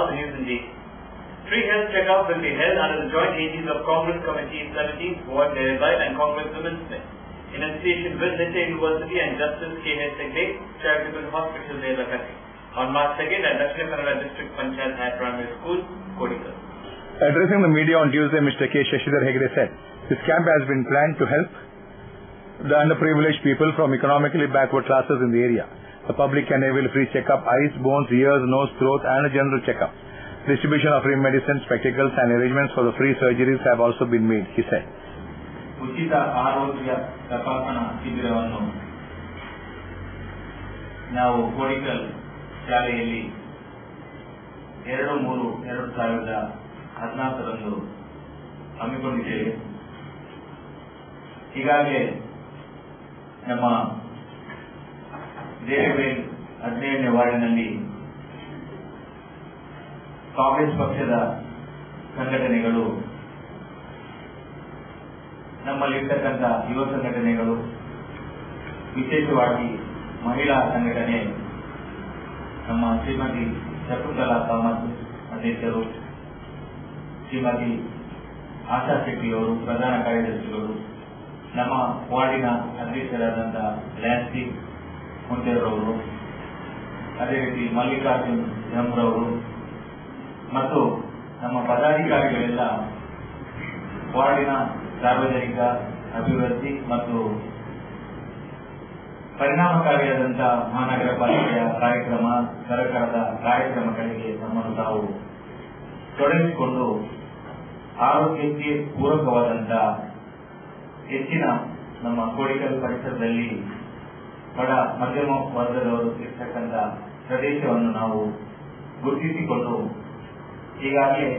the news indeed. Free health checkup will be held under the joint aegis of Congress Committee 17th Ward Derivile and Congress Women's Smith in association with Nitya University and Justice K.H. Segde Charitable Hospital, Delakati on March 2nd at Dakshina Kannada District Panchayat High Primary School, Kodikal. Addressing the media on Tuesday, Mr. K. Shashidhar Hegde said, this camp has been planned to help the underprivileged people from economically backward classes in the area. The public can avail free checkup, eyes, bones, ears, nose, throat and a general checkup. Distribution of free medicine, spectacles and arrangements for the free surgeries have also been made, he said. ಉಚಿತ ಆರೋಗ್ಯ ತಪಾಸಣಾ ಶಿಬಿರವನ್ನು ನಾವು ಕೋಡಿಕಲ್ ಶಾಲೆಯಲ್ಲಿ 2/3/2014 ಹಮ್ಮಿಕೊಂಡಿದ್ದೇವೆ. ಈಗಾಗಲೇ ನಮ್ಮ ದೇವಬೇಲ್ 17ನೇ ವಾರ್ಡಿನಲ್ಲಿ ಕಾಂಗ್ರೆಸ್ ಪಕ್ಷದ ಸಂಘಟನೆಗಳು, ನಮ್ಮಲ್ಲಿರ್ತಕ್ಕಂಥ ಯುವ ಸಂಘಟನೆಗಳು, ವಿಶೇಷವಾಗಿ ಮಹಿಳಾ ಸಂಘಟನೆ, ನಮ್ಮ ಶ್ರೀಮತಿ ಶಕುಂತಲಾ ಕಾಮತ್ ಅಧ್ಯಕ್ಷರು, ಶ್ರೀಮತಿ ಆಶಾ ಶೆಟ್ಟಿಯವರು ಪ್ರಧಾನ ಕಾರ್ಯದರ್ಶಿಗಳು, ನಮ್ಮ ವಾರ್ಡಿನ ಅಧ್ಯಕ್ಷರಾದಂಥ ಲ್ಯಾನ್ಸಿ ಮುಂಚೆರವರು, ಅದೇ ರೀತಿ ಮಲ್ಲಿಕಾರ್ಜುನ್ ಜಂರವರು ಮತ್ತು ನಮ್ಮ ಪದಾಧಿಕಾರಿಗಳೆಲ್ಲ ವಾರ್ಡಿನ ಸಾರ್ವಜನಿಕ ಅಭಿವೃದ್ಧಿ ಮತ್ತು ಪರಿಣಾಮಕಾರಿಯಾದಂಥ ಮಹಾನಗರ ಪಾಲಿಕೆಯ ಕಾರ್ಯಕ್ರಮ, ಸರ್ಕಾರದ ಕಾರ್ಯಕ್ರಮಗಳಿಗೆ ನಮ್ಮನ್ನು ತಾವು ತೊಡಗಿಸಿಕೊಂಡು ಆರೋಗ್ಯಕ್ಕೆ ಪೂರಕವಾದಂಥ ಹೆಚ್ಚಿನ ನಮ್ಮ ಕೋಡಿಕಲ್ ಪರಿಸರದಲ್ಲಿ ಬಡ ಮಧ್ಯಮ ವರ್ಗದವರು ಇರ್ತಕ್ಕಂಥ ಪ್ರದೇಶವನ್ನು ನಾವು ಗುರುತಿಸಿಕೊಂಡು ಈಗಾಗಲೇ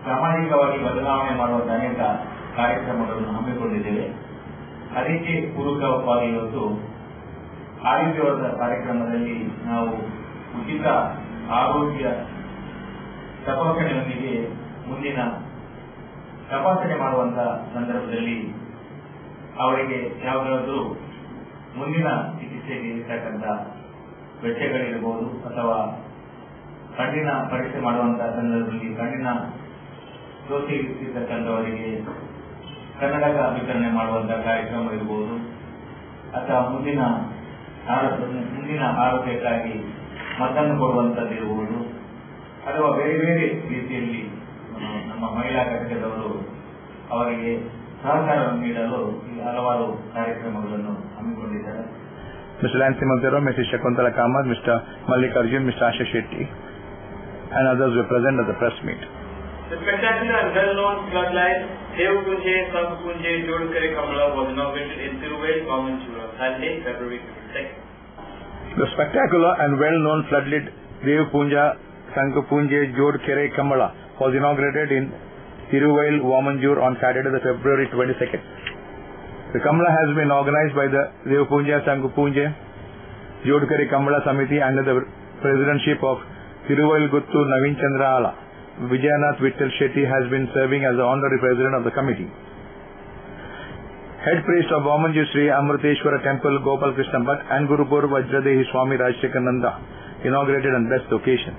ಸಾಮಾಜಿಕವಾಗಿ ಬದಲಾವಣೆ ಮಾಡುವಂಥ ಅನೇಕ ಕಾರ್ಯಕ್ರಮಗಳನ್ನು ಹಮ್ಮಿಕೊಂಡಿದ್ದೇವೆ. ಅದಕ್ಕೆ ಪೂರಕವಾಗಿ ಇವತ್ತು ಆರೋಗ್ಯವರ್ಧಕ ಕಾರ್ಯಕ್ರಮದಲ್ಲಿ ನಾವು ಉಚಿತ ಆರೋಗ್ಯ ತಪಾಸಣೆಯೊಂದಿಗೆ ಮುಂದಿನ ತಪಾಸಣೆ ಮಾಡುವಂತ ಸಂದರ್ಭದಲ್ಲಿ ಅವರಿಗೆ ಯಾವುದಾದ್ರೂ ಮುಂದಿನ ಚಿಕಿತ್ಸೆಗೆ ಇರತಕ್ಕಂಥ ವೆಚ್ಚಗಳಿರಬಹುದು ಅಥವಾ ಕಣ್ಣಿನ ಪರೀಕ್ಷೆ ಮಾಡುವಂತಹ ಸಂದರ್ಭದಲ್ಲಿ ಕಣ್ಣಿನ ದೋಷ ಇರ್ತಕ್ಕಂಥವರಿಗೆ ಕನ್ನಡಕ ವಿತರಣೆ ಮಾಡುವಂತಹ ಕಾರ್ಯಕ್ರಮ ಇರಬಹುದು ಅಥವಾ ಮುಂದಿನ ಆರೋಗ್ಯಕ್ಕಾಗಿ ಮದ್ದನ್ನು ಕೊಡುವಂತದ್ದಿರಬಹುದು ಅಥವಾ ಬೇರೆ ಬೇರೆ ರೀತಿಯಲ್ಲಿ ನಮ್ಮ ಮಹಿಳಾ ಘಟಕದವರು ಅವರಿಗೆ ಸಹಕಾರವನ್ನು ನೀಡಲು ಹಲವಾರು ಕಾರ್ಯಕ್ರಮಗಳನ್ನು ಹಮ್ಮಿಕೊಂಡಿದ್ದಾರೆ. Mr. Lansi Montero, Mrs. Shakuntala Kamath, Mr. Mallikarjun, Mr. Asha Shetty and others were present at the press meet. The spectacular and well-known floodlight Devapunje Sankapunje Jodkare Kamala was inaugurated in Tiruvale, Vamanjur on Sunday, February 22nd. The spectacular and well-known floodlit Devapunja Sankapunje Jodkare Kamala was inaugurated in Tiruvale, Vamanjur on Saturday, February 22nd. The Kamala has been organized by the Devapunja Sankapunje Jodkare Kamala Samiti under the presidency of Tiruvale Guttu Naveen Chandra Ala. Vijayanath Vittal Shetty has been serving as the honorary president of the committee. Head priest of Vamanjur Sri Amriteshwara Temple Gopal Krishna Bhatt and Gurupur Vajradehi Swami Rajshekhananda inaugurated and blessed the occasion.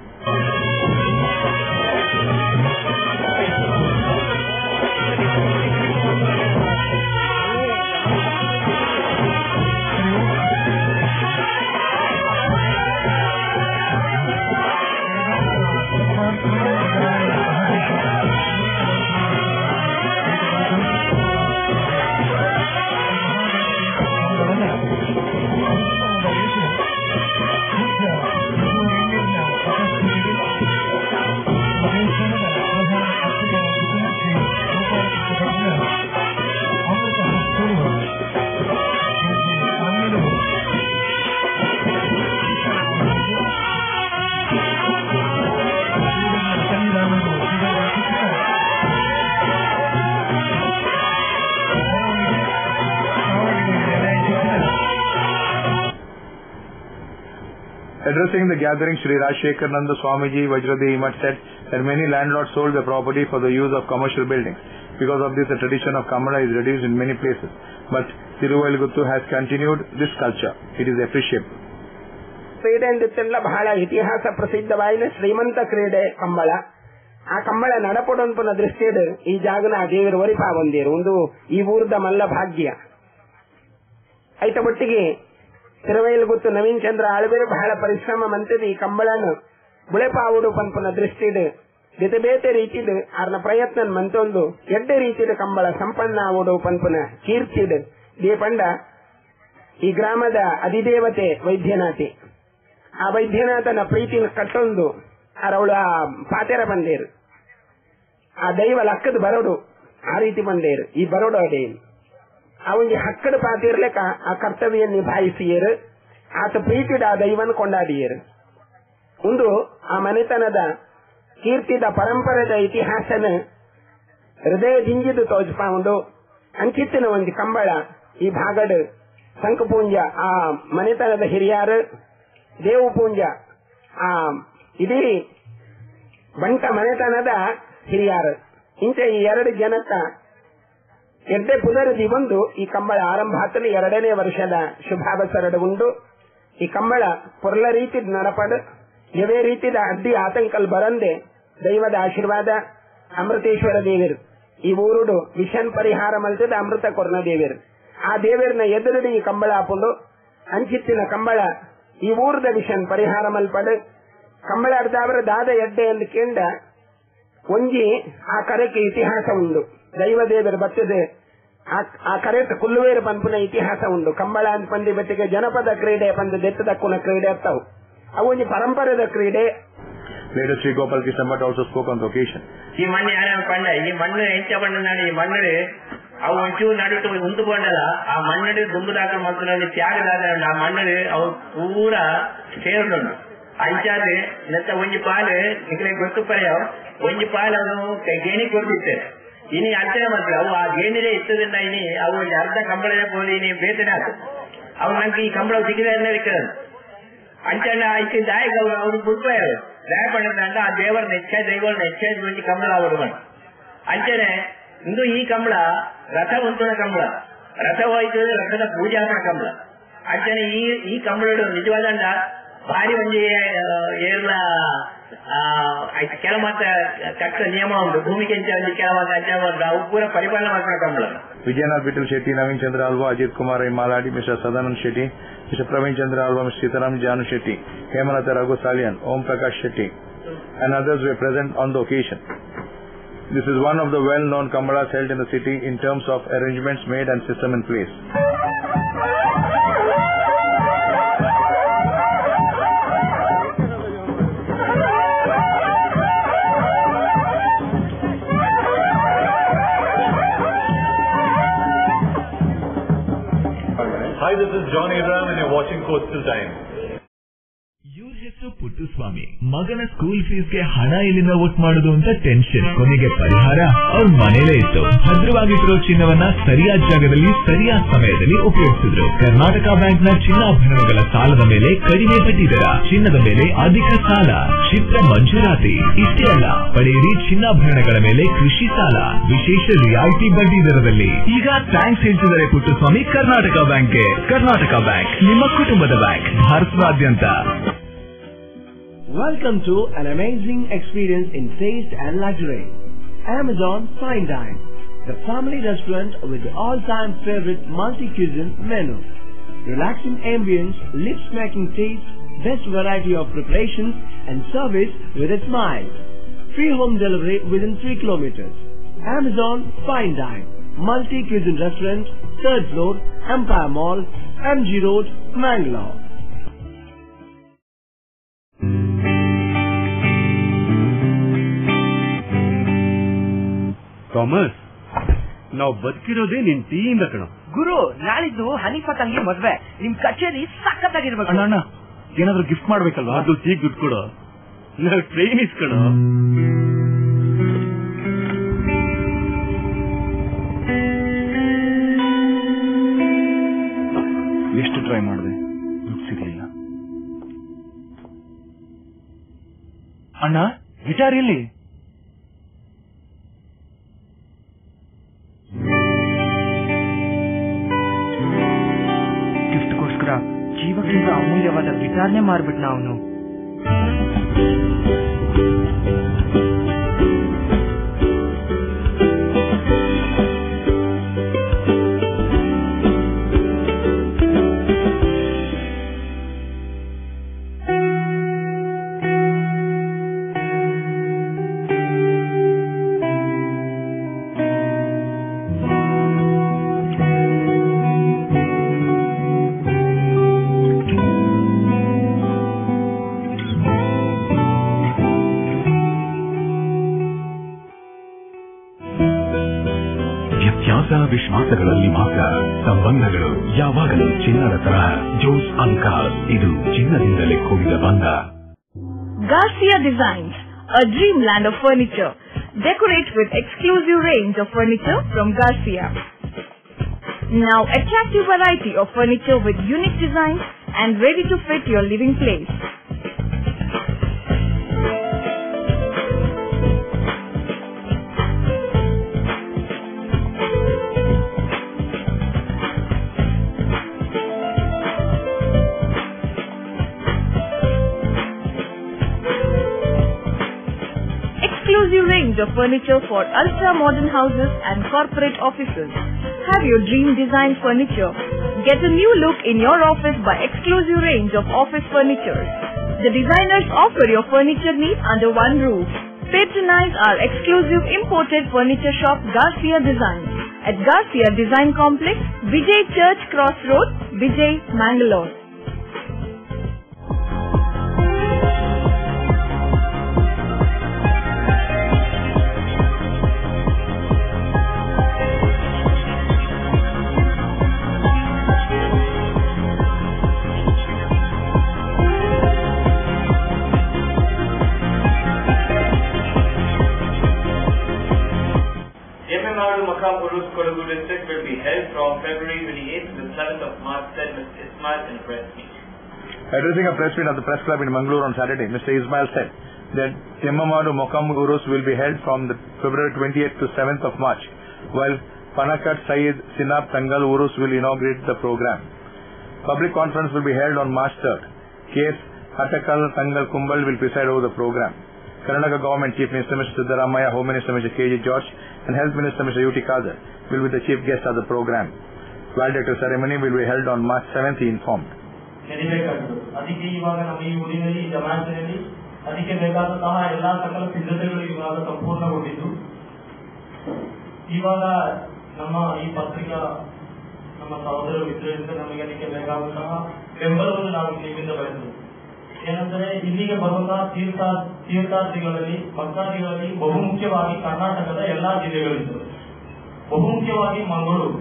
Addressing the gathering, Sri Rajshekhananda Swamiji Vajradehi Math said that many landlords sold their property for the use of commercial buildings. Because of this, the tradition of Kamala is reduced in many places. But Tiruvale Guttu has continued this culture. It is appreciable. ಕ್ರೀಡೆ ಅಂದಿತ್ತಲ್ಲ ಬಹಳ ಇತಿಹಾಸ ಪ್ರಸಿದ್ಧವಾಯಿನ ಶ್ರೀಮಂತ ಕ್ರೀಡೆ ಕಂಬಳ. ಆ ಕಂಬಳ ನಡಪಡೊಂಪನ ದೃಷ್ಟಿಡ್ ಈ ಜಾಗನ ದೇವರ ಒರಿಪಾ ಬಂದಿರು ಒಂದು ಈ ಊರದ ಮಲ್ಲ ಭಾಗ್ಯ ಐತ ಒಟ್ಟಿಗೆ ತಿರುವೈಲು ಗೊತ್ತು ನವೀನ್ ಚಂದ್ರ ಆಳ್ಬೇರು ಬಹಳ ಪರಿಶ್ರಮ ಮಂತದಿ ಈ ಕಂಬಳನು ಬುಳೆಪಾವುಡು ಪಂಪನ ದೃಷ್ಟಿಡ್ ಬೇತೆ ಬೇತೆ ರೀತಿಡ್ ಆರ್ನ ಪ್ರಯತ್ನ ಮಂತೊಂದು ಎಡ್ಡೆ ರೀತಿಯ ಕಂಬಳ ಸಂಪನ್ನ ಆವುಡು ಪಂಪನ ಕೀರ್ತಿಡ್ ದೇಪಂಡ ಈ ಗ್ರಾಮದ ಅಧಿದೇವತೆ ವೈದ್ಯನಾಥಿ. ಆ ವೈದ್ಯನಾಥನ ಪ್ರೀತಿನ ಕಟ್ಟೊಂದು ಅವಳು ಆ ಪಾತೆರ ಬಂದೇರು. ಆ ದೈವ ಲಕ್ಕದ ಬರೋಡು ಆ ರೀತಿ ಬಂದೇರು. ಈ ಬರೋಡು ಅದೇನು ಅವನಿಗೆ ಹಕ್ಕದ ಪಾತಿರ್ಲೆಕ್ಕ ಆ ಕರ್ತವ್ಯ ನಿಭಾಯಿಸಿಯರು. ಆತ ಪ್ರೀತಿದ ಆ ದೈವನ ಕೊಂಡಾಡಿಯರು. ಒಂದು ಆ ಮನೆತನದ ಕೀರ್ತಿದ ಪರಂಪರೆದ ಇತಿಹಾಸನ ಹೃದಯ ದಿಂಜಿದು ತೋಜಪಾ ಒಂದು ಅಂಚಿತ್ತಿನ ಒಂದು ಕಂಬಳ ಈ ಭಾಗಡ್ ಸಂಕಪೂಂಜ ಆ ಮನೆತನದ ಹಿರಿಯರು ದೇವು ಪೂಂಜ ಆ ಇಡೀ ಬಂಟ ಮನೆತನದ ಹಿರಿಯರು ಇಂಚ ಈ 2 ಜನಕ್ಕ ಎಡ್ಡೆ ಪುನರದಿ ಬಂದು ಈ ಕಂಬಳ ಆರಂಭ ಆತಲು 2ನೇ ವರ್ಷದ ಶುಭಾವಸರಡು ಉಂಡು. ಈ ಕಂಬಳ ಪೊರ್ಲ ರೀತಿ ನಡಪಡು ಯವೇ ರೀತಿದ ಅಡ್ಡಿ ಆತಂಕಲ್ ಬರಂದೆ ದೈವದ ಆಶೀರ್ವಾದ ಅಮೃತೇಶ್ವರ ದೇವರು ಈ ಊರುಡು ವಿಷನ್ ಪರಿಹಾರ ಮಲ್ತದ ಅಮೃತ ಕೊರ್ನ ದೇವರು. ಆ ದೇವರನ್ನ ಎದುರುಡಿ ಈ ಕಂಬಳ ಹಾಪುಂಡು ಅಂಚಿತ್ತಿನ ಕಂಬಳ ಈ ಊರದ ವಿಷನ್ ಪರಿಹಾರ ಮಲ್ಪಡು ಕಂಬಳ ಅರ್ಧವರ ದಾದ ಎಡ್ಡೆ ಎಂದು ಕೇಂದ್ರ ಒಂಜಿ ಆ ಕರೆಗೆ ಇತಿಹಾಸ ಉಂಡು. ದೈವ ದೇವರು ಬರ್ತದೆ ಆ ಕರೆಟ್ ಕುಲ್ಲುವೇರು ಪಂಪುನ ಇತಿಹಾಸ ಉಂಡು. ಕಂಬಳ ಅಂತ ಪಂದಿ ಬತ್ತಿಗೆ ಜನಪದ ಕ್ರೀಡೆ ಪಂದ ದೆತ್ತದಕ್ಕುನ ಕ್ರೀಡೆ ಅತ್ತವು ಅವು ಒಂಜಿ ಪರಂಪರೆದ ಕ್ರೀಡೆ. Later, Sri Gopal Krishna Bhatt also spoke on the occasion. ಈ ಮಣ್ಣು ಯಾರು ಪಂಡ ಈ ಮಣ್ಣು ಎಂಚ ಬಣ್ಣ ಈ ಮಣ್ಣು ಅವು ಒಂಚೂರು ನಡುಟು ಉಂಟು ಬಂಡಲ್ಲ ಆ ಮಣ್ಣು ದುಂಬುದಾಕ ಮಕ್ಕಳಲ್ಲಿ ತ್ಯಾಗದಾದ ಆ ಮಣ್ಣು ಅವು ಪೂರ ಸೇರ್ಕೊಂಡು ಅಂಚಾದ್ರೆ ನೆತ್ತ ಒಂಜಿ ಪಾಲು ನಿಮಗೆ ಗೊತ್ತು ಪರ್ಯಾವ ಒಂಜಿ ಪಾಲು ಅವನು ಗೇಣಿ ಕೊಡ್ತಿತ್ತೆ ಇನಿ ಅರ್ಚನೆ ಮಾಡ್ತಾರೆ ಅವು ಆ ಗೇಣಿರೇ ಇತ್ತದಿಂದ ಇನಿ ಅವು ಅರ್ಧ ಕಂಬಳದ ಹೋಗಿ ಇನಿ ಬೇತನೆ ಆತು ಅವು ನಂಗೆ ಈ ಕಂಬಳ ಸಿಕ್ಕಿದ ಅಂಚಣ್ಣ ಐತಿ ದಾಯ ಅವ್ರು ಬಿಡ್ಬೋಯಾರು ದಯ ಪಂಡ ಆ ದೇವರ ದೈವರ ನೆಚ್ಚಾದ ಒಂಜಿ ಕಂಬಳ ಅವರು ಅಂಚನೆ ಇಂದು ಈ ಕಂಬಳ ರಥ ಉಂಟುನ ಕಂಬಳ ರಥ ಹೋಯ್ತು ರಥದ ಪೂಜೆ ಹಾಕೋಣ ಕಂಬಳ ಅಂಚನೆ ಈ ಕಂಬಳ ನಿಜವಾದಂಡ ಭಾರಿ ಒಂಜಿ ಏರ್ಲ ಕೆಲ ಮಾತ್ರ ಕಟ್ಟ ನಿಯಮ ಉಂಟು ಭೂಮಿಗೆ ಕೆಲ ಮಾತ್ರ ಅವು ಪೂರ ಪರಿಪಾಲನೆ ಮಾಡ್ಕೊಂಡು Kambala. Vijayanath Vittal Shetty, Naveen Chandra Alva, Ajit Kumar Maladi, Mr. Sadanand Shetty, Mr. Praveen Chandra Alva, Mr. Sitaram Janu Shetty, Hemalata Raghu Salian, Om Prakash Shetty, and others were present on the occasion. This is one of the well-known Kambalas held in the city in terms of arrangements made and system in place. Hi, this is John Abraham and you're watching Coastal Times. ಇವ್ರ ಹೆಸರು ಪುಟ್ಟಸ್ವಾಮಿ. ಮಗನ school ಫೀಸ್ಗೆ ಹಣ ಎಲ್ಲಿಂದ ಒಟ್ಟು ಮಾಡುದು ಅಂತ tension. ಕೊನೆಗೆ ಪರಿಹಾರ ಅವ್ರ ಮನೇಲೇ ಇತ್ತು. ಭದ್ರವಾಗಿಟ್ಟಿರೋ ಚಿನ್ನವನ್ನ ಸರಿಯಾದ ಜಾಗದಲ್ಲಿ ಸರಿಯಾದ ಸಮಯದಲ್ಲಿ ಉಪಯೋಗಿಸಿದ್ರು. ಕರ್ನಾಟಕ ಬ್ಯಾಂಕ್ನ ಚಿನ್ನಾಭರಣಗಳ ಸಾಲದ ಮೇಲೆ ಕಡಿಮೆ ಬಡ್ಡಿ ದರ, ಚಿನ್ನದ ಮೇಲೆ ಅಧಿಕ ಸಾಲ, ಕ್ಷಿಪ್ರ ಮಂಜೂರಾತಿ. ಇಷ್ಟೇ ಅಲ್ಲ, ಪಡೆಯಿರಿ ಚಿನ್ನಾಭರಣಗಳ ಮೇಲೆ ಕೃಷಿ ಸಾಲ ವಿಶೇಷ ರಿಯಾಯಿತಿ ಬಡ್ಡಿ ದರದಲ್ಲಿ. ಈಗ ಥ್ಯಾಂಕ್ಸ್ ಹೇಳ್ತಿದ್ದಾರೆ ಪುಟ್ಟಸ್ವಾಮಿ ಕರ್ನಾಟಕ ಬ್ಯಾಂಕ್ಗೆ. ಕರ್ನಾಟಕ ಬ್ಯಾಂಕ್ ನಿಮ್ಮ ಕುಟುಂಬದ ಬ್ಯಾಂಕ್, ಭಾರತದಾದ್ಯಂತ. Welcome to an amazing experience in taste and luxury. Amazon Fine Dine, the family restaurant with the all-time favorite multi-cuisine menu. Relaxing ambience, lip-smacking taste, best variety of preparations and service with a smile. Free home delivery within 3 kilometers. Amazon Fine Dine, multi-cuisine restaurant, 3rd floor, Empire Mall, MG Road, Mangalore. Thomas, ನಾವು ಬದುಕಿರೋದೇ ನಿನ್ ಟೀಯಿಂದ ಕಣ. ಗುರು, ನಾಳಿದ್ದು ಹನೀಫಾ ತಂಗಿ ಮದ್ವೆ, ನಿಮ್ ಕಚೇರಿ ಸಖತ್ತಾಗಿರ್ಬೇಕು. ಅಣ್ಣ, ಏನಾದ್ರು ಗಿಫ್ಟ್ ಮಾಡ್ಬೇಕಲ್ವಾ? ಅದು ಈಗ ದುಡ್ಡು ಕೊಡು. ನಾವು ಟ್ರೈನ್ ಇಸ್ಕಣ. ಎಷ್ಟು ಟ್ರೈ ಮಾಡಿದೆ, ದುಡ್ಡು ಸಿಗಲಿಲ್ಲ. ಅಣ್ಣ, ಗಿಟಾರ್ ಎಲ್ಲಿ? ಜೀವಕ್ಕಿಂತ ಅಮೂಲ್ಯವಾದ ಗಿಟಾರ್ನೇ ಮಾರ್ಬಿಟ್ನ ಅವನು. ವಿಶ್ವಾಸಗಳಲ್ಲಿ ಮಾತ್ರ ಸಂಬಂಧಗಳು ಯಾವಾಗಲೂ ಚಿನ್ನದ ತರಹ. ಜೋಸ್ ಅಲ್ಕಾಸ್, ಇದು ಚಿನ್ನದಿಂದಲೇ ಕೂಡಿದ ಬಂಧ. Garcia Designs, a dreamland of furniture. Decorate with exclusive range of furniture from Garcia. Now attractive variety of furniture with unique designs and ready to fit your living place. Exclusive range of furniture for ultra-modern houses and corporate offices. Have your dream design furniture. Get a new look in your office by exclusive range of office furniture. The designers offer your furniture needs under one roof. Patronize our exclusive imported furniture shop Garcia Designs at Garcia Design Complex, Vijay Church Cross Road, Vijay, Mangalore. Urus Kodagu district will be held from February 28th to the 7th of March, said Mr. Ismail in a press meet. Addressing a press meet at the press club in Mangalore on Saturday, Mr. Ismail said that Emmamadu Mokam Urus will be held from the February 28th to 7th of March, while Panakat Syed Sinab Tangal Urus will inaugurate the program. Public conference will be held on March 3rd. K.S. Hatakal Tangal Kumbal will preside over the program. Karnataka Government Chief Minister Mr. Siddaramaiah, Home Minister Mr. K.J. George and Health Minister Mr. U.T. Khadar will be the chief guest of the program. Valedictory ceremony will be held on March 7th, he informed. ಅದಕ್ಕೆ ಇವಾಗ ನಮ್ಮ ಈ ಊರಿನಲ್ಲಿ ಜಮಾತಿನಲ್ಲಿ ಅದಕ್ಕೆ ಬೇಕಾದಂತಹ ಎಲ್ಲಾ ಸಕಲ ಸಿದ್ಧತೆಗಳು ಇವಾಗ ಸಂಪೂರ್ಣಗೊಂಡಿದ್ದು ಇವಾಗ ನಮ್ಮ ಈ ಪತ್ರಿಕಾ ನಮ್ಮ ಸಹೋದರ ಮಿತ್ರರಿಂದ ನಮಗೆ ಅದಕ್ಕೆ ಬೇಕಾದಂತಹ ಬೆಂಬಲವನ್ನು ನಾವು ನಿಮ್ಮಿಂದ ಬಯಸುತ್ತೇವೆ. ಏನಂದ್ರೆ ಇಲ್ಲಿಗೆ ಬರುವಂತಹ ತೀರ್ಥಾರ್ಥಿಗಳಲ್ಲಿ ಭಕ್ತಾದಿಗಳಲ್ಲಿ ಬಹುಮುಖ್ಯವಾಗಿ ಕರ್ನಾಟಕದ ಎಲ್ಲಾ ಜಿಲ್ಲೆಗಳಿರ್ತವೆ. ಬಹುಮುಖ್ಯವಾಗಿ ಮಂಗಳೂರು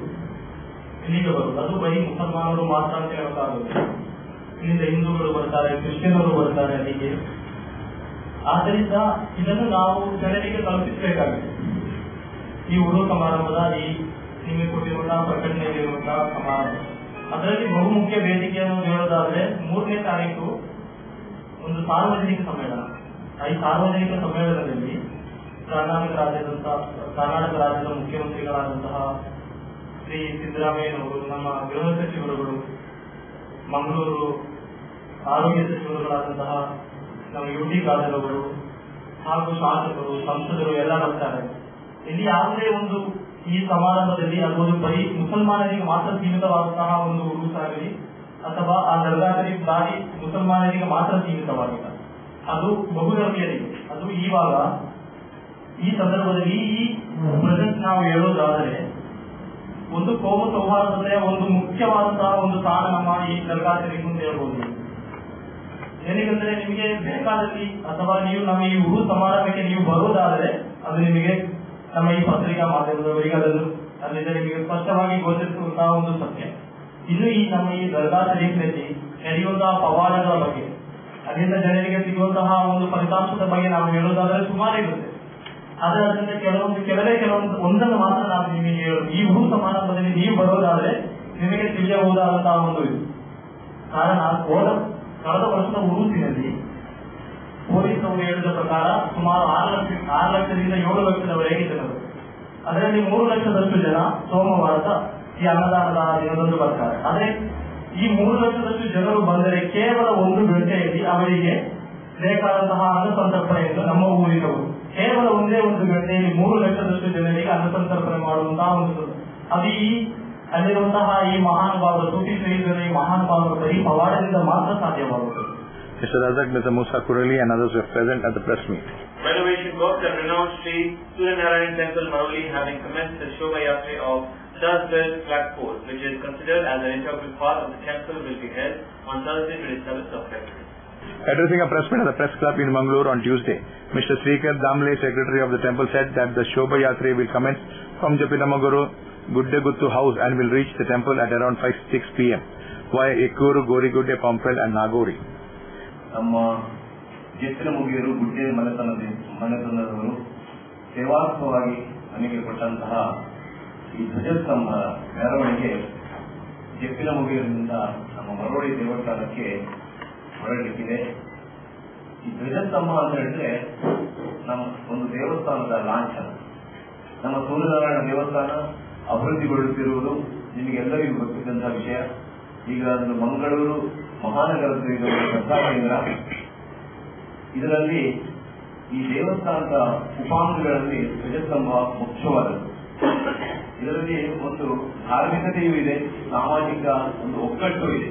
ಇಲ್ಲಿಗೆ ಬರುವುದು, ಅದು ಬರೀ ಮುಸಲ್ಮಾನರು ಮಾತ್ರ ಅಂತ ಹೇಳೋಕ್ಕಾಗುತ್ತೆ. ಇಲ್ಲಿಂದ ಹಿಂದೂಗಳು ಬರ್ತಾರೆ, ಕ್ರಿಶ್ಚಿಯನರು ಬರ್ತಾರೆ ಅಲ್ಲಿಗೆ. ಆದ್ದರಿಂದ ಇದನ್ನು ನಾವು ಜನರಿಗೆ ತಲುಪಿಸಬೇಕಾಗಿದೆ. ಈ ಉರು ಸಮಾರಂಭದ ಈ ನಿಮಗೆ ಕೊಟ್ಟಿರುವಂತಹ ಪ್ರಕಟಣೆಯಲ್ಲಿರುವಂತಹ ಸಮಾರಂಭ ಅದರಲ್ಲಿ ಬಹುಮುಖ್ಯ ವೇದಿಕೆಯನ್ನು ಹೇಳೋದಾದ್ರೆ 3ನೇ ತಾರೀಕು ಒಂದು ಸಾರ್ವಜನಿಕ ಸಮ್ಮೇಳನ. ಈ ಸಾರ್ವಜನಿಕ ಸಮ್ಮೇಳನದಲ್ಲಿ ಕರ್ನಾಟಕ ರಾಜ್ಯದ ಮುಖ್ಯಮಂತ್ರಿಗಳಾದಂತಹ ಶ್ರೀ ಸಿದ್ದರಾಮಯ್ಯನವರು, ನಮ್ಮ ಗೃಹ ಸಚಿವರುಗಳು, ಮಂಗಳೂರು ಆರೋಗ್ಯ ಸಚಿವರುಗಳಾದಂತಹ ನಮ್ಮ ಯು ಟಿ ಖಾದರ್ ಅವರು ಹಾಗೂ ಶಾಸಕರು, ಸಂಸದರು ಎಲ್ಲ ಬರ್ತಾರೆ. ಇಲ್ಲಿ ಯಾವುದೇ ಒಂದು ಈ ಸಮಾರಂಭದಲ್ಲಿ ಅದು ಬರೀ ಮುಸಲ್ಮಾನರಿಗೆ ಮಾತ್ರ ಸೀಮಿತವಾದಂತಹ ಒಂದು ಉರುಸಾಗಲಿ ಅಥವಾ ಆ ದರ್ಗಾ ಶರೀಫ್ ದಾರಿ ಮುಸಲ್ಮಾನರಿಗೆ ಮಾತ್ರ ಸೀಮಿತವಾಗಿಲ್ಲ, ಅದು ಬಹುಧರ್ಮೀಯರಿಗೆ. ಅದು ಇವಾಗ ಈ ಸಂದರ್ಭದಲ್ಲಿ ಈ ಪ್ರೆಸೆಂಟ್ ನಾವು ಹೇಳೋದಾದರೆ ಒಂದು ಕೋಮು ಸೌಹಾರ್ದತೆಯ ಒಂದು ಮುಖ್ಯವಾದಂತಹ ಒಂದು ಸ್ಥಾನ ನಮ್ಮ ಈ ದರ್ಗಾ ಶರೀಫ್ ಅಂತ ಹೇಳ್ಬೋದು. ಏನಕ್ಕೆ ನಿಮಗೆ ಬೇಕಾದಲ್ಲಿ ಅಥವಾ ನೀವು ನಮ್ಮ ಈ ಉರು ಸಮಾರಂಭಕ್ಕೆ ನೀವು ಬರೋದಾದರೆ ಅದು ನಿಮಗೆ ನಮ್ಮ ಈ ಪತ್ರಿಕಾ ಮಾಧ್ಯಮದವರಿಗೆ ಅಲ್ಲಿಂದ ನಿಮಗೆ ಸ್ಪಷ್ಟವಾಗಿ ಗೋಚರಿಸುವಂತಹ ಒಂದು ಸತ್ಯ. ಇನ್ನು ಈ ನಮ್ಮ ಈ ದರ್ಗಾ ಶರೀಫ್ನಲ್ಲಿ ನಡೆಯುವಂತಹ ಪವಾಡಗಳ ಬಗ್ಗೆ, ಅಲ್ಲಿಂದ ಜನರಿಗೆ ಸಿಗುವಂತಹ ಒಂದು ಫಲಿತಾಂಶದ ಬಗ್ಗೆ ನಾವು ಹೇಳೋದಾದ್ರೆ ಸುಮಾರು ಇರುತ್ತೆ. ಆದರೆ ಅದರಿಂದ ಕೆಲವೊಂದು ಒಂದನ್ನು ಮಾತ್ರ ನಾವು ನಿಮಗೆ ಹೇಳೋದು, ಈ ಉರು ಸಮಾರಂಭದಲ್ಲಿ ನೀವು ಬರೋದಾದ್ರೆ ನಿಮಗೆ ತಿಳಿಯಬಹುದಾದಂತಹ ಒಂದು ಇದು. ಕಾರಣ ಕಳೆದ ವರ್ಷದ ಉರುಸಿನಲ್ಲಿ ಪೊಲೀಸ್ ಅವರು ಹೇಳಿದ ಪ್ರಕಾರ ಸುಮಾರು 6 ಲಕ್ಷದಿಂದ 7 ಲಕ್ಷದವರೆಗೆ ಜನರು, ಅದರಲ್ಲಿ 3 ಲಕ್ಷದಷ್ಟು ಜನ ಸೋಮವಾರದ ಈ ಅನ್ನದಾನದ ದಿನದಂದು ಬರ್ತಾರೆ. ಆದರೆ ಈ 3 ಲಕ್ಷದಷ್ಟು ಜನರು ಬಂದರೆ ಕೇವಲ 1 ಗಂಟೆಯಲ್ಲಿ ಅವರಿಗೆ ಬೇಕಾದಂತಹ ಅನ್ನಸಂತರ್ಪಣೆಯನ್ನು ನಮ್ಮ ಊರಿನವರು ಕೇವಲ ಒಂದೇ 1 ಗಂಟೆಯಲ್ಲಿ 3 ಲಕ್ಷದಷ್ಟು ಜನರಿಗೆ ಅನ್ನಸಂತರ್ಪಣೆ ಮಾಡುವಂತಹ ಒಂದು ಅದು ಅಲ್ಲಿರುವಂತಹ ಈ ಮಹಾನುಭಾವರು ಸೂಫಿ ಶ್ರೀಧರ ಈ ಮಹಾನುಭಾವರ ಬರೀ ಪವಾಡದಿಂದ ಮಾತ್ರ ಸಾಧ್ಯವಾಗುತ್ತದೆ. Mr. Razak, Mr. Musa Kurali and others were present at the press meet. Renovation works at renowned Sri Suryanarayan Temple, Maroli, having commenced the Shobha Yatra of Thursday's flagpole, which is considered as an integral part of the temple, will be held on Thursday, 27th of February. Addressing a press meet at the press club in Mangalore on Tuesday, Mr. Srikar Damle, secretary of the temple, said that the Shobha Yatra will commence from Japinamaguru Guddeguttu house and will reach the temple at around 5-6 p.m. via Ekkuru, Gorigudde, Pampel and Nagori. ನಮ್ಮ ಗೆತ್ತಿನ ಮುಗಿಯರು ಗುಡ್ಡೆ ಮನೆತನದವರು ಸೇವಾರ್ಥವಾಗಿ ನನಗೆ ಕೊಟ್ಟಂತಹ ಈ ಧ್ವಜಸ್ತಂಭ ಮೆರವಣಿಗೆ ಗೆತ್ತಿನ ಮುಗಿಯರಿಂದ ನಮ್ಮ ಮರೋಳಿ ದೇವಸ್ಥಾನಕ್ಕೆ ಹೊರಡಲಿಕ್ಕಿದೆ. ಈ ಧ್ವಜಸ್ತಂಭ ಅಂತ ಹೇಳಿದ್ರೆ ನಮ್ಮ ಒಂದು ದೇವಸ್ಥಾನದ ಲಾಂಛನ. ನಮ್ಮ ಸೂರ್ಯನಾರಾಯಣ ದೇವಸ್ಥಾನ ಅಭಿವೃದ್ಧಿಗೊಳ್ಳುತ್ತಿರುವುದು ನಿಮಗೆಲ್ಲರಿಗೂ ಗೊತ್ತಿದ್ದಂತಹ ವಿಷಯ. ಈಗ ಅದನ್ನು ಮಂಗಳೂರು ಮಹಾನಗರದ ಶ್ರದ್ಧಾ ಕೇಂದ್ರ. ಇದರಲ್ಲಿ ಈ ದೇವಸ್ಥಾನದ ಉಪಾಂಗಗಳಲ್ಲಿ ಧ್ವಜಸ್ತಂಭ ಮುಖ್ಯವಾದದ್ದು. ಇದರಲ್ಲಿ ಒಂದು ಧಾರ್ಮಿಕತೆಯೂ ಇದೆ, ಸಾಮಾಜಿಕ ಒಂದು ಒಗ್ಗಟ್ಟು ಇದೆ.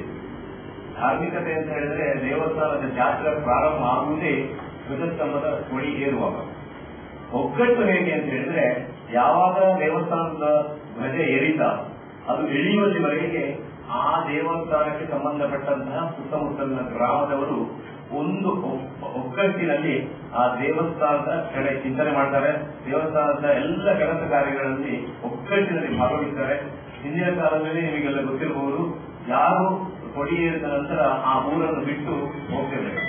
ಧಾರ್ಮಿಕತೆ ಅಂತ ಹೇಳಿದ್ರೆ ದೇವಸ್ಥಾನದ ಜಾತ್ರೆ ಪ್ರಾರಂಭ ಆಗುವುದೇ ಧ್ವಜಸ್ತಂಭದ ಕೊಡಿ ಏರುವಾಗ. ಒಗ್ಗಟ್ಟು ಹೇಗೆ ಅಂತ ಹೇಳಿದ್ರೆ ಯಾವಾಗ ದೇವಸ್ಥಾನದ ಧ್ವಜ ಏರಿತ ಅದು ಇಳಿಯುವಲ್ಲಿವರೆಗೆ ಆ ದೇವಸ್ಥಾನಕ್ಕೆ ಸಂಬಂಧಪಟ್ಟಂತಹ ಸುತ್ತಮುತ್ತಲಿನ ಗ್ರಾಮದವರು ಒಂದು ಒಗ್ಗಟ್ಟಿನಲ್ಲಿ ಆ ದೇವಸ್ಥಾನದ ಕಡೆ ಚಿಂತನೆ ಮಾಡ್ತಾರೆ. ದೇವಸ್ಥಾನದ ಎಲ್ಲ ಕೆಲಸ ಕಾರ್ಯಗಳಲ್ಲಿ ಒಗ್ಗಟ್ಟಿನಲ್ಲಿ ಭಾಗವಹಿಸ್ತಾರೆ. ಹಿಂದಿನ ಕಾಲದಲ್ಲಿ ನಿಮಗೆಲ್ಲ ಗೊತ್ತಿರಬಹುದು, ಯಾರು ಕೊಡಿ ಏರಿದ ನಂತರ ಆ ಊರನ್ನು ಬಿಟ್ಟು ಹೋಗ್ತಿರ್ಬೇಕು.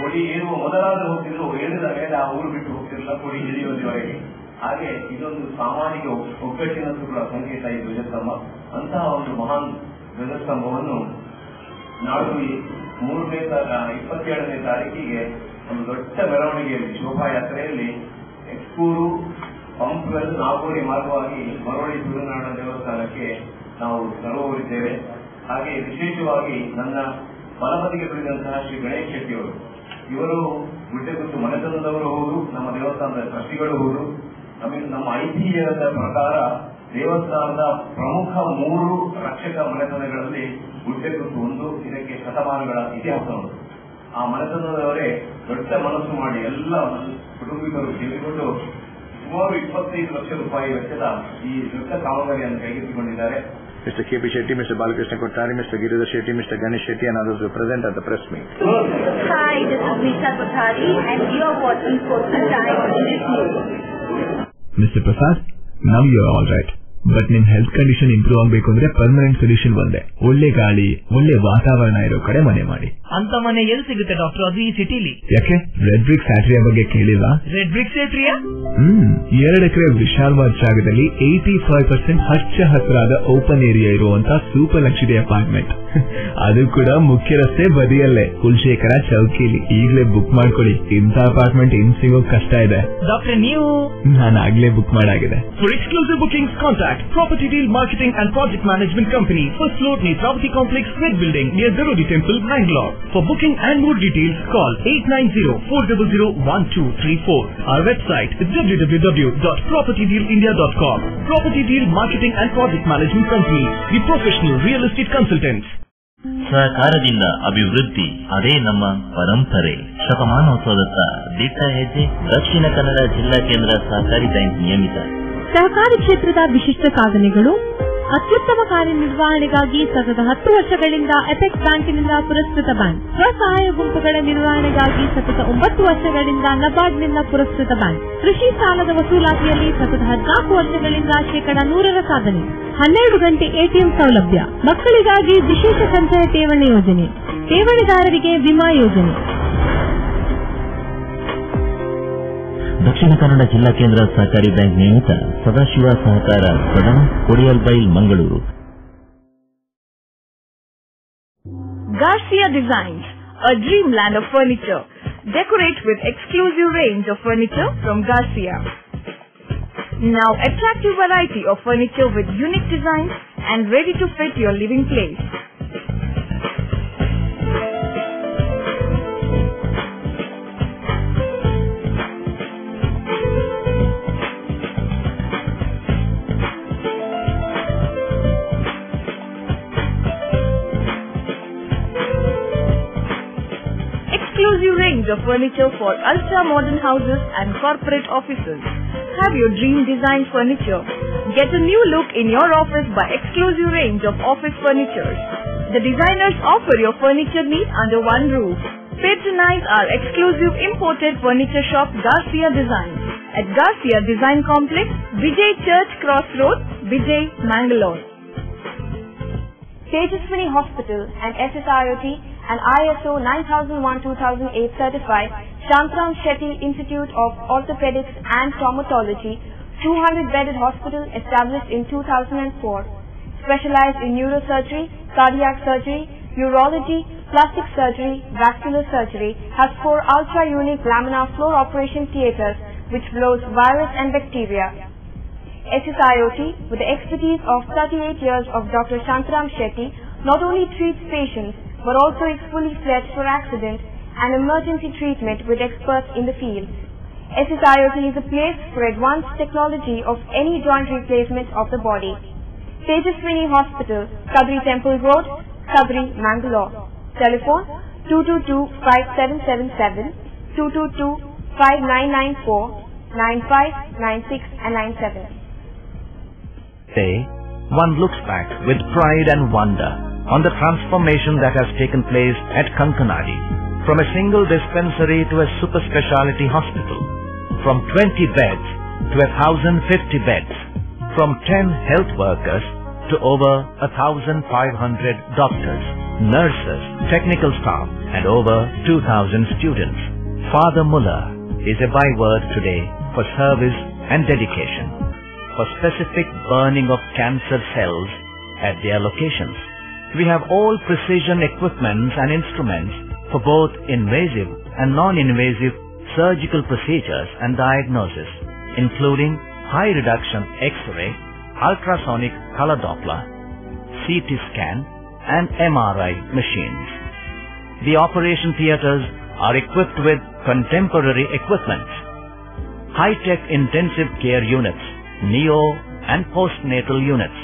ಕೊಡಿ ಏರುವ ಮೊದಲಾದ ಹೋಗ್ತಿದ್ರು, ಏರಿದ ಮೇಲೆ ಆ ಊರು ಬಿಟ್ಟು ಹೋಗ್ತಿರಲಿಲ್ಲ ಕೊಡಿ ಇಳಿಯೋದಿವರೆಗೆ. ಹಾಗೆ ಇದೊಂದು ಸಾಮಾಜಿಕ ಒಗ್ಗಟ್ಟಿನದ್ದು ಕೂಡ ಸಂಕೇತ ಈ ಧ್ವಜಸ್ತಂಭ. ಅಂತಹ ಒಂದು ಮಹಾನ್ ಧ್ವಜಸ್ತಂಭವನ್ನು ನಾಡು 27ನೇ ತಾರೀಕಿಗೆ ಒಂದು ದೊಡ್ಡ ಮೆರವಣಿಗೆಯಲ್ಲಿ ಶೋಭಾಯಾತ್ರೆಯಲ್ಲಿ ಎಕ್ಕೂರು, ಪಂಪ್ವೆಲ್, ನಾಗೋರಿ ಮಾರ್ಗವಾಗಿ ಮರೋಳಿ ಸೂರ್ಯನಾರಾಯಣ ದೇವಸ್ಥಾನಕ್ಕೆ ನಾವು ತರುವವರಿದ್ದೇವೆ. ಹಾಗೆ ವಿಶೇಷವಾಗಿ ನನ್ನ ಬಲಪತಿಗೆ ಬಿಡಿದಂತಹ ಶ್ರೀ ಗಣೇಶ್ ಶೆಟ್ಟಿಯವರು, ಇವರು ಗುಡ್ಡೆಗುತ್ತು ಮನೆತನದವರು ಹೌದು, ನಮ್ಮ ದೇವಸ್ಥಾನದ ಟ್ರಸ್ಟಿಗಳು ಹೌದು. ನಮ್ಮ ಐತಿಹ್ಯದ ಪ್ರಕಾರ ದೇವಸ್ಥಾನದ ಪ್ರಮುಖ 3 ರಕ್ಷಕ ಮನೆತನಗಳಲ್ಲಿ ಗುಡ್ಡೆಗುತ್ತು ಒಂದು. ಇದಕ್ಕೆ ಶತಮಾನಗಳ ಇತಿಹಾಸ ಉಂಟು. ಆ ಮನೆತನದವರೇ ದೊಡ್ಡ ಮನಸ್ಸು ಮಾಡಿ ಎಲ್ಲ ಕುಟುಂಬಿಕರು ಸೇರಿಕೊಂಡು ಸುಮಾರು 25 ಲಕ್ಷ ರೂಪಾಯಿ ವೆಚ್ಚದ ಈ ದೊಡ್ಡ ಕಾಮಗಾರಿಯನ್ನು ಕೈಗೆತ್ತಿಕೊಂಡಿದ್ದಾರೆ. Mr. K.P. Shetty, Mr. Balakrishna Kottari, Mr. Giridhar Shetty, Mr. Ganesh Shetty and others were present at the press meet. Hi, this is Nisha Kottari and you are watching Coastal Times News. Mr. Prasad, now you are all right. But ನಿಮ್ health condition improve ಆಗಬೇಕು ಅಂದ್ರೆ permanent solution ಒಂದೇ, ಒಳ್ಳೆ ಗಾಳಿ ಒಳ್ಳೆ ವಾತಾವರಣ ಇರೋ ಕಡೆ ಮನೆ ಮಾಡಿ. ಅಂತ ಮನೆ ಎಲ್ಲಿ ಸಿಗುತ್ತೆ ಡಾಕ್ಟರ್? ಅದು ಈ ಸಿಟಿಲಿ. ಯಾಕೆ ರೆಡ್ ಬ್ರಿಕ್ಸ್ ಫ್ಯಾಕ್ಟರಿಯ ಬಗ್ಗೆ ಕೇಳಿಲ್ವಾ? Red BRICS ಫ್ಯಾಕ್ಟರಿಯಾ? 2 ಎಕರೆ ವಿಶಾಲವಾದ ಜಾಗದಲ್ಲಿ 85% ಹಚ್ಚ ಹಸಿರಾದ ಓಪನ್ ಏರಿಯಾ ಇರುವಂತ ಸೂಪರ್ ಲಕ್ಸುರಿ ಅಪಾರ್ಟ್ಮೆಂಟ್. ಅದು ಕೂಡ ಮುಖ್ಯ ರಸ್ತೆ ಬದಿಯಲ್ಲೇ, ಕುಲಶೇಖರ ಚೌಕಿಲಿ. ಈಗಲೇ ಬುಕ್ ಮಾಡ್ಕೊಳ್ಳಿ, ಇಂಥ ಅಪಾರ್ಟ್ಮೆಂಟ್ ಇನ್ ಸಿಗೋಕ್ ಕಷ್ಟ ಇದೆ. ಡಾಕ್ಟರ್ ನೀವು? ನಾನು ಆಗ್ಲೇ book ಮಾಡಾಗಿದೆ. For exclusive bookings, contact Property Deal Marketing and Project Management Company, first floor Netrapati Complex, Red Building, near Darodi Temple, Bangalore. For booking and more details, call 890-400-1234. Our website is www.propertydealindia.com. Property Deal Marketing and Project Management Company, the professional real estate consultants. ಸಹಕಾರದಿಂದ ಅಭಿವೃದ್ಧಿ, ಅದೇ ನಮ್ಮ ಪರಂಪರೆ. ಶತಮಾನೋತ್ಸವದತ್ತ ದಿಟ್ಟ ಹೆಜ್ಜೆ. ದಕ್ಷಿಣ ಕನ್ನಡ ಜಿಲ್ಲಾ ಕೇಂದ್ರ ಸಹಕಾರಿ ಬ್ಯಾಂಕ್ ನಿಯಮಿತ. ಸಹಕಾರಿ ಕ್ಷೇತ್ರದ ವಿಶಿಷ್ಟ ಸಾಧನೆಗಳು. ಅತ್ಯುತ್ತಮ ಕಾರ್ಯನಿರ್ವಹಣೆಗಾಗಿ ಸತತ 10 ವರ್ಷಗಳಿಂದ ಎಪೆಕ್ಸ್ ಬ್ಯಾಂಕಿನಿಂದ ಪುರಸ್ಕೃತ ಬ್ಯಾಂಕ್. ಸ್ವಸಹಾಯ ಗುಂಪುಗಳ ನಿರ್ವಹಣೆಗಾಗಿ ಸತತ 9 ವರ್ಷಗಳಿಂದ ನಬಾರ್ಡ್ನಿಂದ ಪುರಸ್ಕೃತ ಬ್ಯಾಂಕ್. ಕೃಷಿ ಸಾಲದ ವಸೂಲಾತಿಯಲ್ಲಿ ಸತತ 14 ವರ್ಷಗಳಿಂದ 100% ಸಾಧನೆ. 12 ಗಂಟೆ ಎಟಿಎಂ ಸೌಲಭ್ಯ. ಮಕ್ಕಳಿಗಾಗಿ ವಿಶೇಷ ಸಂಚಯ ಠೇವಣಿ ಯೋಜನೆ, ಠೇವಣಿದಾರರಿಗೆ ವಿಮಾ ಯೋಜನೆ. ದಕ್ಷಿಣ ಕನ್ನಡ ಜಿಲ್ಲಾ ಕೇಂದ್ರ ಸಹಕಾರಿ ಬ್ಯಾಂಕ್ ನಿಯಮಿತ ಸದಾಶಿವ ಸಹಕಾರ ಸದನ, Kodialbail, Mangaluru. Garcia Designs, a dreamland of furniture. Decorate with exclusive range of furniture from Garcia. Now attractive variety of furniture with unique designs and ready to fit your living place. of furniture for ultra-modern houses and corporate offices. Have your dream design furniture. Get a new look in your office by exclusive range of office furniture. The designers offer your furniture needs under one roof. Patronize our exclusive imported furniture shop Garcia Design at Garcia Design Complex, Vijay Church Cross Road, Vijay, Mangalore. Tejaswini Hospital and SSIOT and ISO 9001-2008 certified Shantram Shetty Institute of Orthopedics and Traumatology, 200-bedded hospital established in 2004. Specialized in neurosurgery, cardiac surgery, urology, plastic surgery, vascular surgery, has 4 ultra-unique laminar floor operation theatres which blows virus and bacteria. SSIOT, with the expertise of 38 years of Dr. Shantram Shetty, not only treats patients but also is fully fledged for accident and emergency treatment with experts in the field. SSIOT is a place for advanced technology of any joint replacement of the body. Tejaswini Hospital, Kadri Temple Road, Kadri, Mangalore. Telephone 222-5777, 222-5994, 95, 96 and 97. Today, one looks back with pride and wonder on the transformation that has taken place at Kankanadi, from a single dispensary to a super specialty hospital, from 20 beds to 1,050 beds, from 10 health workers to over 1,500 doctors, nurses, technical staff, and over 2,000 students. Father Muller is a byword today for service and dedication, for specific burning of cancer cells at their locations. We have all precision equipments and instruments for both invasive and non-invasive surgical procedures and diagnosis, including high reduction X-ray, ultrasonic color Doppler, CT scan, and MRI machines. The operation theatres are equipped with contemporary equipment, high-tech intensive care units, neo and postnatal units,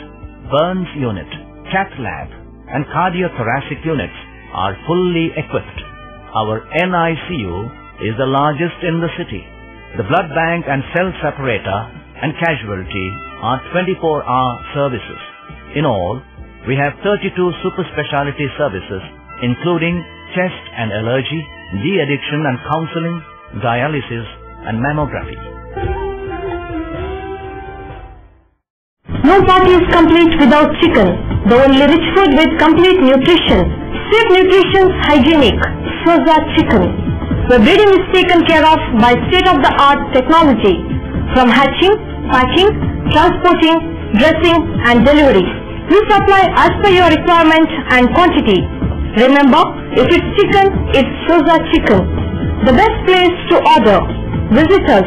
burns unit, cath lab, and cardiothoracic units are fully equipped. Our NICU is the largest in the city. The blood bank and cell separator and casualty are 24-hour services. In all, we have 32 super specialty services, including chest and allergy, de-addiction and counseling, dialysis, and mammography. No party is complete without chicken. The only rich food with complete nutrition. Sweet nutrition, hygienic. Soza Chicken. The breeding is taken care of by state-of-the-art technology. From hatching, packing, transporting, dressing, and delivery. We supply as per your requirement and quantity. Remember, if it's chicken, it's Soza Chicken. The best place to order. Visit us.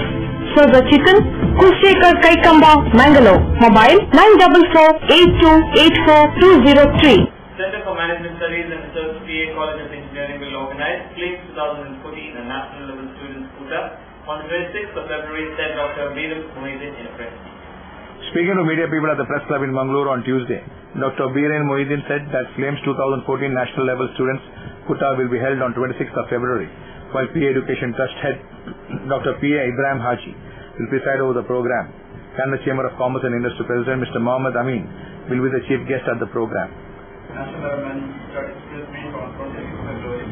Soza Chicken, Kushekar Kaikamba, Mangalore. Mobile 944-8284-203. Center for Management Studies and Research, PA College of Engineering will organize PLACE 2014, a national level students quota. On the 26th of February, said Dr. Veeram Mohiddin in a press meet. Speaking to media people at the Press Club in Mangalore on Tuesday, Dr. Veeram Mohiddin said that FLAME's 2014 national level students quota will be held on 26th of February, while PA Education Trust head Dr. P.A. Ibrahim Haji will preside over the program. Canada Chamber of Commerce and Industry President Mr. Mohammed Amin will be the chief guest at the program. National Level Studies meet on 26th February.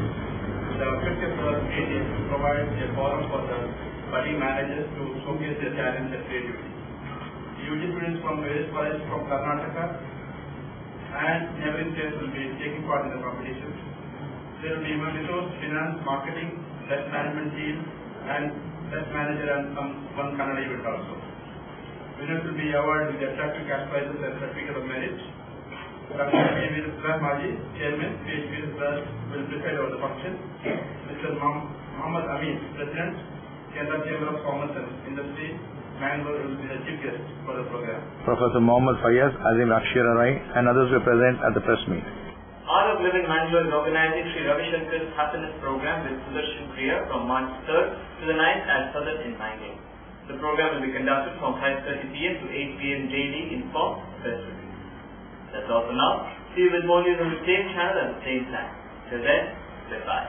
The objective was to provide a forum for the budding managers to showcase their talents and creativity. UG students from various colleges from Karnataka and neighboring states will be taking part in the competition. There will be human resource, finance, marketing, best management team, and best manager and one Kannada event also. Winners will be awarded with attractive cash prizes and certificate of merit. Dr. P.A. Ibrahim Haji, Chairman, PHP will preside over the function. Mr. Mohammed Amin, President, Canada Chamber of Commerce and Industry, Mangalore will be the chief guest for the program. Professor Mohammad Fayaz, Azim Akshira Rai, and others were present at the press meet. Art of Living Mangalore is organizing Sri Ravi Shankar's Happiness Program with Sudarshan Kriya from March 3rd to the 9th at Southern in Mangalore. The program will be conducted from 5:30 p.m. to 8 p.m. daily in Fox Festival. That's all for now. See you with more news on the same channel at the same time. Till then, goodbye.